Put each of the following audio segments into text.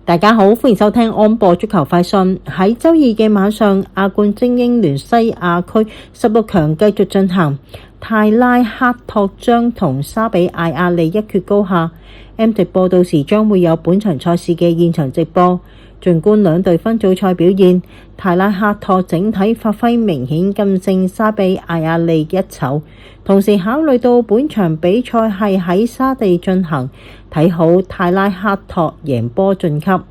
大家好，歡迎收聽安播足球快訊。喺周二嘅晚上，亞冠精英聯西亞區16強繼續進行，泰拉克托將同沙比艾亞利一決高下。M 直播到時將會有本場賽事嘅現場直播。儘管兩隊分組賽表現，泰拉克托整體發揮明顯更勝沙比艾亞利一籌。同時考慮到本場比賽係喺沙地進行，睇好泰拉克托贏波晉級。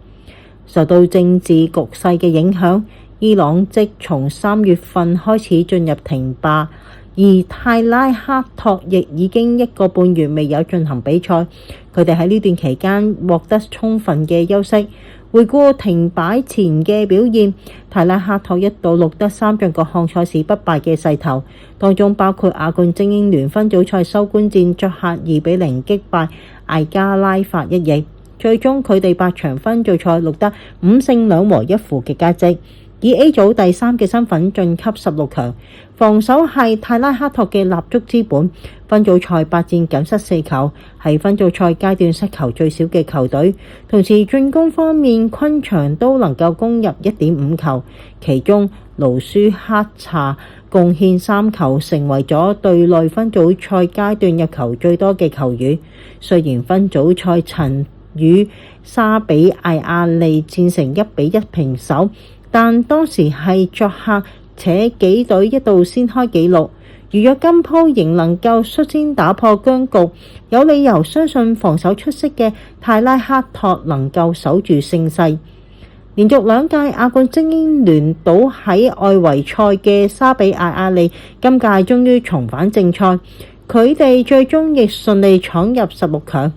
受到政治局勢嘅影響，伊朗即從3月份開始進入停擺，而泰拉克托亦已經1個半月未有進行比賽。佢哋喺呢段期間獲得充分嘅休息。回顧停擺前嘅表現，泰拉克托一度錄得3仗各項賽事不敗嘅勢頭，當中包括亞冠精英聯分組賽收官戰作客2-0擊敗艾加拉法一役。最終佢哋8場分組賽錄得5勝2和1負嘅佳績，以 A 組第3嘅身份晉級16強。防守係泰拉克托嘅立足之本，分組賽8戰僅失4球，係分組賽階段失球最少嘅球隊。同時進攻方面，昆場都能夠攻入 1.5 球，其中盧舒克查貢獻3球，成為咗隊內分組賽階段入球最多嘅球員。雖然分組賽曾與沙比艾亞利戰成1-1平手，但當時係作客，且幾隊一度先開紀錄。如若今鋪仍能夠率先打破僵局，有理由相信防守出色嘅泰拉克托能夠守住勝勢。連續2屆亞冠精英聯倒喺外圍賽嘅沙比艾亞利，今屆終於重返正賽，佢哋最終亦順利闖入16強。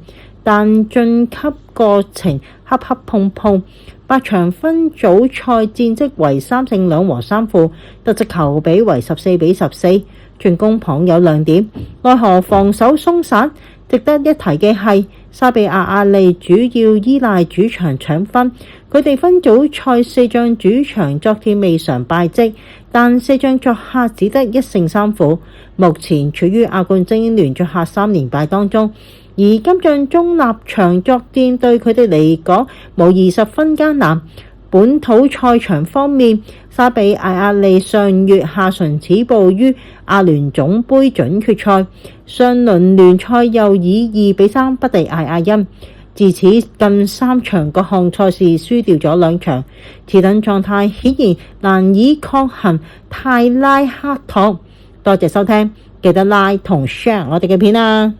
但晉級過程磕磕碰碰，8場分組賽戰績為3勝2和3負，得失球比為14-14。進攻榜有亮點，奈何防守鬆散。值得一提嘅係，沙比亞亞利主要依賴主場搶分，佢哋分組賽4仗主場作戰未嘗敗績，但4仗作客只得1勝3負，目前處於亞冠精英聯作客3連敗當中。而今仗中立場作戰對佢哋嚟講無疑十分艱難。本土賽場方面，沙比艾亞利上月下旬止步於亞聯總杯準決賽，上輪聯賽又以2-3不敵艾亞恩，自此近3場各項賽事輸掉咗2場，此等狀態顯然難以抗衡泰拉克托。多謝收聽，記得 like 同 share 我哋嘅片啊！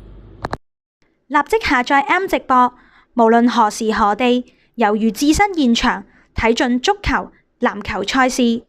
立即下載 M 直播，無論何時何地，猶如置身現場，睇盡足球、籃球賽事。